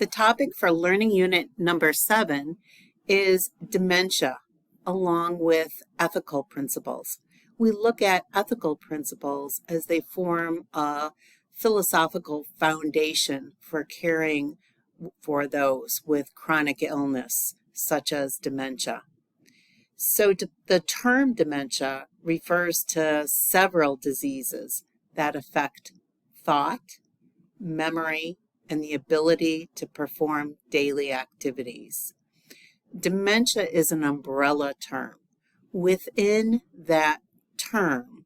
The topic for learning unit number 7 is dementia, along with ethical principles. We look at ethical principles as they form a philosophical foundation for caring for those with chronic illness, such as dementia. So the term dementia refers to several diseases that affect thought, memory, and the ability to perform daily activities. Dementia is an umbrella term. Within that term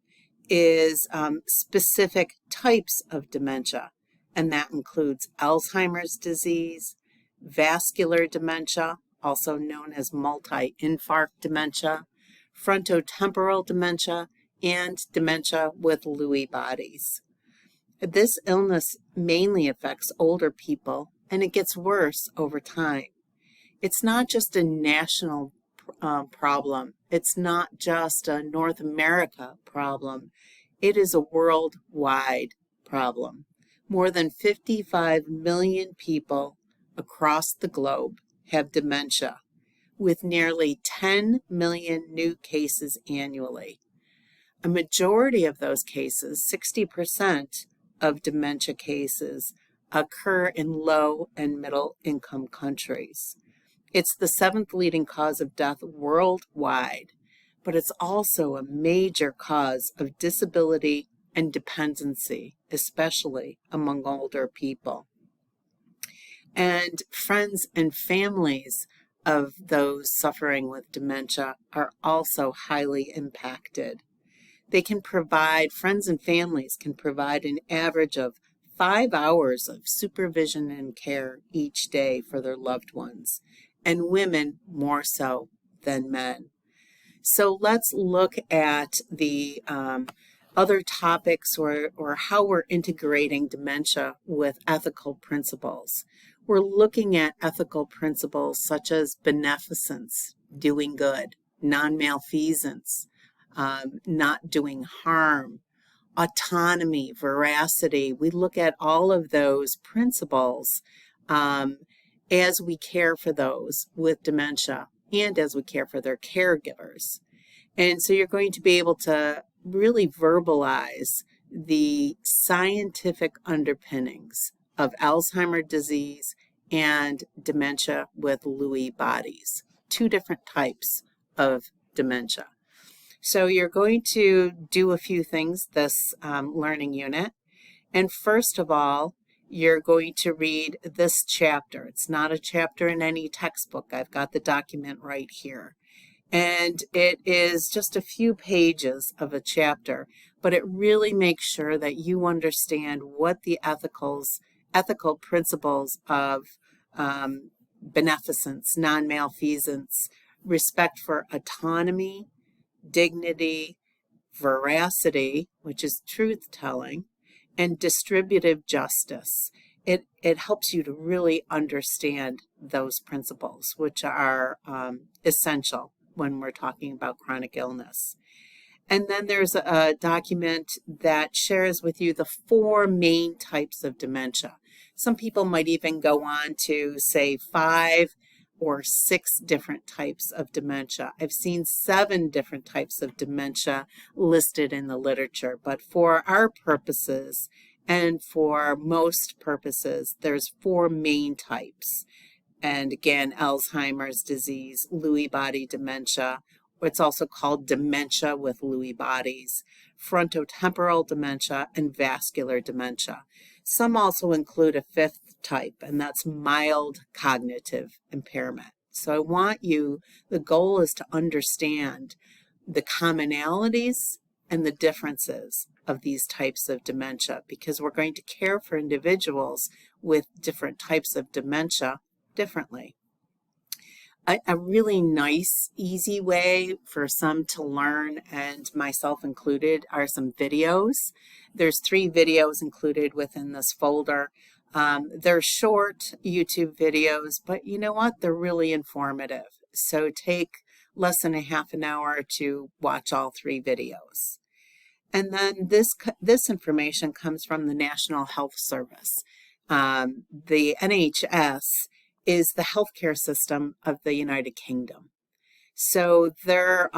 is specific types of dementia, and that includes Alzheimer's disease, vascular dementia, also known as multi-infarct dementia, frontotemporal dementia, and dementia with Lewy bodies. This illness mainly affects older people, and it gets worse over time. It's not just a national problem. It's not just a North America problem. It is a worldwide problem. More than 55 million people across the globe have dementia, with nearly 10 million new cases annually. A majority of those cases, 60%, of dementia cases occur in low and middle income countries. It's the 7th leading cause of death worldwide, but it's also a major cause of disability and dependency, especially among older people. And friends and families of those suffering with dementia are also highly impacted. Friends and families can provide an average of 5 hours of supervision and care each day for their loved ones, and women more so than men. So let's look at the other topics or how we're integrating dementia with ethical principles. We're looking at ethical principles such as beneficence, doing good, non-malfeasance, not doing harm, autonomy, veracity. We look at all of those principles as we care for those with dementia and as we care for their caregivers. And so you're going to be able to really verbalize the scientific underpinnings of Alzheimer's disease and dementia with Lewy bodies, 2 different types of dementia. So you're going to do a few things this learning unit. And first of all, you're going to read this chapter. It's not a chapter in any textbook. I've got the document right here. And it is just a few pages of a chapter, but it really makes sure that you understand what the ethical principles of beneficence, non-malfeasance, respect for autonomy, dignity, veracity, which is truth-telling, and distributive justice. It helps you to really understand those principles, which are essential when we're talking about chronic illness. And then there's a document that shares with you the 4 main types of dementia. Some people might even go on to say 5 or 6 different types of dementia. I've seen 7 different types of dementia listed in the literature, but for our purposes and for most purposes, there's 4 main types. And again, Alzheimer's disease, Lewy body dementia, it's also called dementia with Lewy bodies, frontotemporal dementia, and vascular dementia. Some also include a 5th type, and that's mild cognitive impairment. So I want you, the goal is to understand the commonalities and the differences of these types of dementia, because we're going to care for individuals with different types of dementia differently. A really nice, easy way for some to learn, and myself included, are some videos. There's 3 videos included within this folder. They're short YouTube videos, but you know what? They're really informative. So take less than a half an hour to watch all 3 videos. And then this information comes from the National Health Service. The NHS is the healthcare system of the United Kingdom. So they're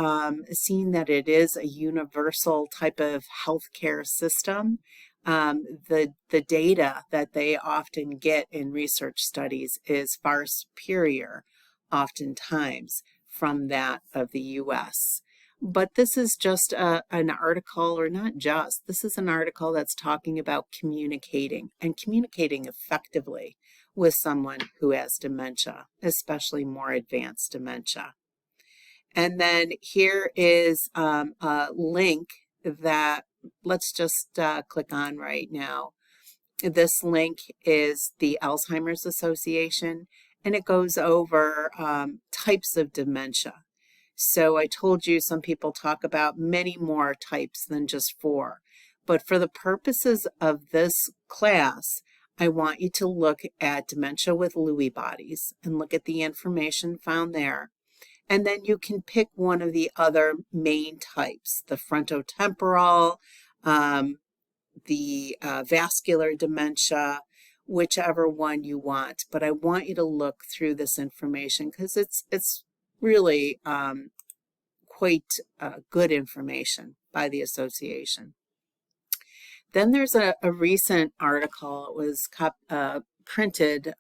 seeing that it is a universal type of healthcare system. The data that they often get in research studies is far superior, oftentimes, from that of the U.S. But this is just an article, or not just, this is an article that's talking about communicating and communicating effectively with someone who has dementia, especially more advanced dementia. And then here is a link that let's just click on right now. This link is the Alzheimer's Association, and it goes over types of dementia. So I told you some people talk about many more types than just 4. But for the purposes of this class, I want you to look at dementia with Lewy bodies and look at the information found there. And then you can pick one of the other main types, the frontotemporal, the vascular dementia, whichever one you want. But I want you to look through this information because it's really quite good information by the association. Then there's a recent article. It was printed,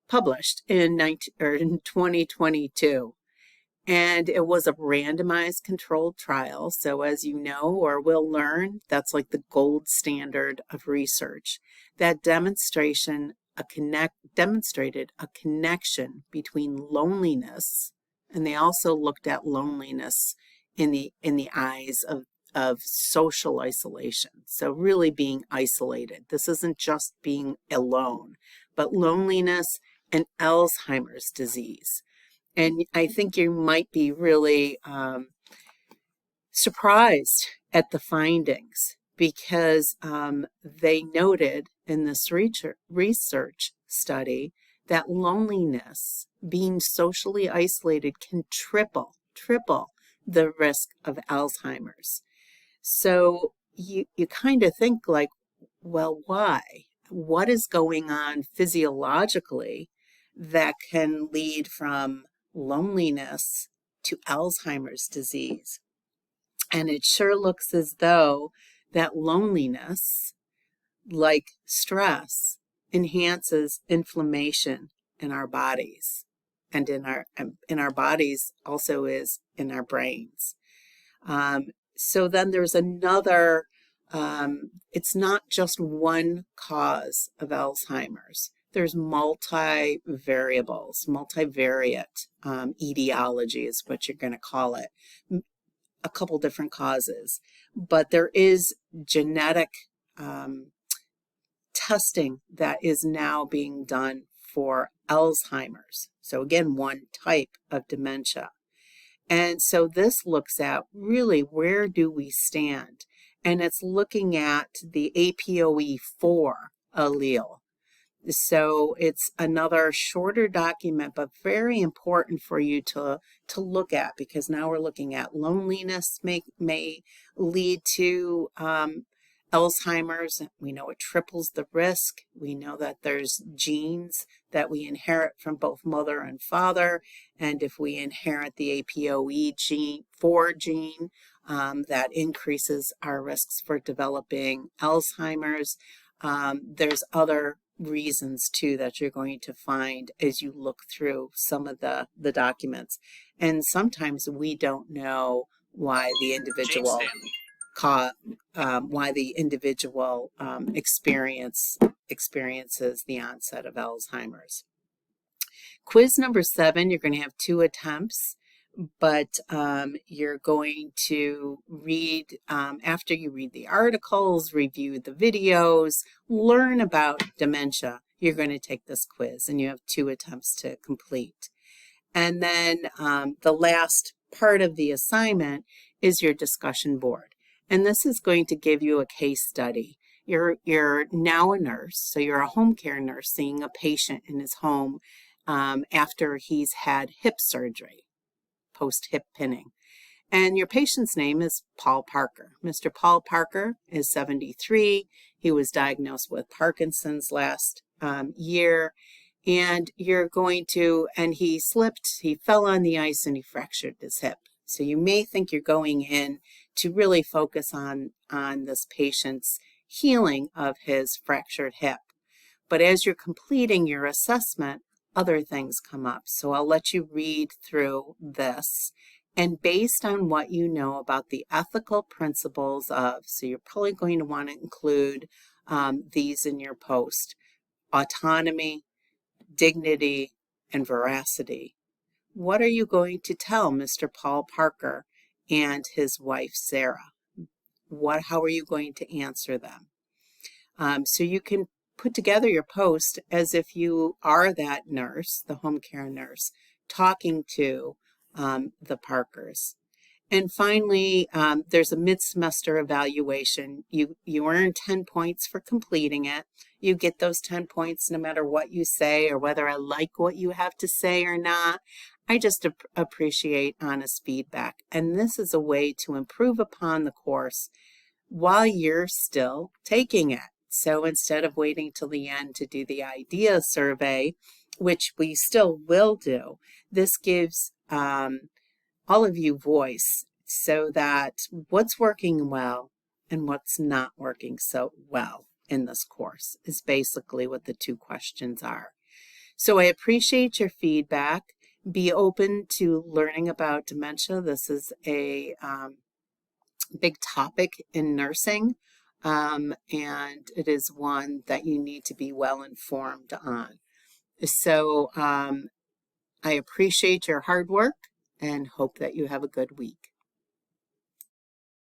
published in 2022. And it was a randomized controlled trial. So as you know or will learn, that's like the gold standard of research. That demonstrated a connection between loneliness, and they also looked at loneliness in the eyes of social isolation. So really being isolated. This isn't just being alone, but loneliness and Alzheimer's disease. And I think you might be really surprised at the findings because they noted in this research study that loneliness, being socially isolated, can triple the risk of Alzheimer's. So you kind of think like, well, why? What is going on physiologically that can lead from loneliness to Alzheimer's disease? And it sure looks as though that loneliness, like stress, enhances inflammation in our bodies, and in our bodies also is in our brains. So then there's another, it's not just one cause of Alzheimer's. There's multivariate etiology is what you're going to call it. A couple different causes. But there is genetic testing that is now being done for Alzheimer's. So again, one type of dementia. And so this looks at really where do we stand? And it's looking at the APOE4 allele. So it's another shorter document, but very important for you to look at, because now we're looking at loneliness may lead to Alzheimer's. We know it triples the risk. We know that there's genes that we inherit from both mother and father. And if we inherit the APOE4 gene, that increases our risks for developing Alzheimer's. There's other reasons too that you're going to find as you look through some of the documents. And sometimes we don't know why the individual experiences the onset of Alzheimer's. Quiz number 7, you're going to have 2 attempts, but you're going to read, after you read the articles, review the videos, learn about dementia, you're going to take this quiz, and you have 2 attempts to complete. And then the last part of the assignment is your discussion board. And this is going to give you a case study. You're now a nurse, so you're a home care nurse seeing a patient in his home after he's had hip surgery, post-hip pinning. And your patient's name is Paul Parker. Mr. Paul Parker is 73. He was diagnosed with Parkinson's last year, and he slipped, he fell on the ice and he fractured his hip. So you may think you're going in to really focus on this patient's healing of his fractured hip. But as you're completing your assessment, other things come up. So I'll let you read through this. And based on what you know about the ethical principles of, so you're probably going to want to include these in your post: autonomy, dignity, and veracity. What are you going to tell Mr. Paul Parker and his wife, Sarah? How are you going to answer them? So you can put together your post as if you are that nurse, the home care nurse, talking to the Parkers. And finally, there's a mid-semester evaluation. You earn 10 points for completing it. You get those 10 points no matter what you say or whether I like what you have to say or not. I just appreciate honest feedback. And this is a way to improve upon the course while you're still taking it. So instead of waiting till the end to do the idea survey, which we still will do, this gives all of you voice so that what's working well and what's not working so well in this course is basically what the two questions are. So I appreciate your feedback. Be open to learning about dementia. This is a big topic in nursing, and it is one that you need to be well informed on. So I appreciate your hard work and hope that you have a good week.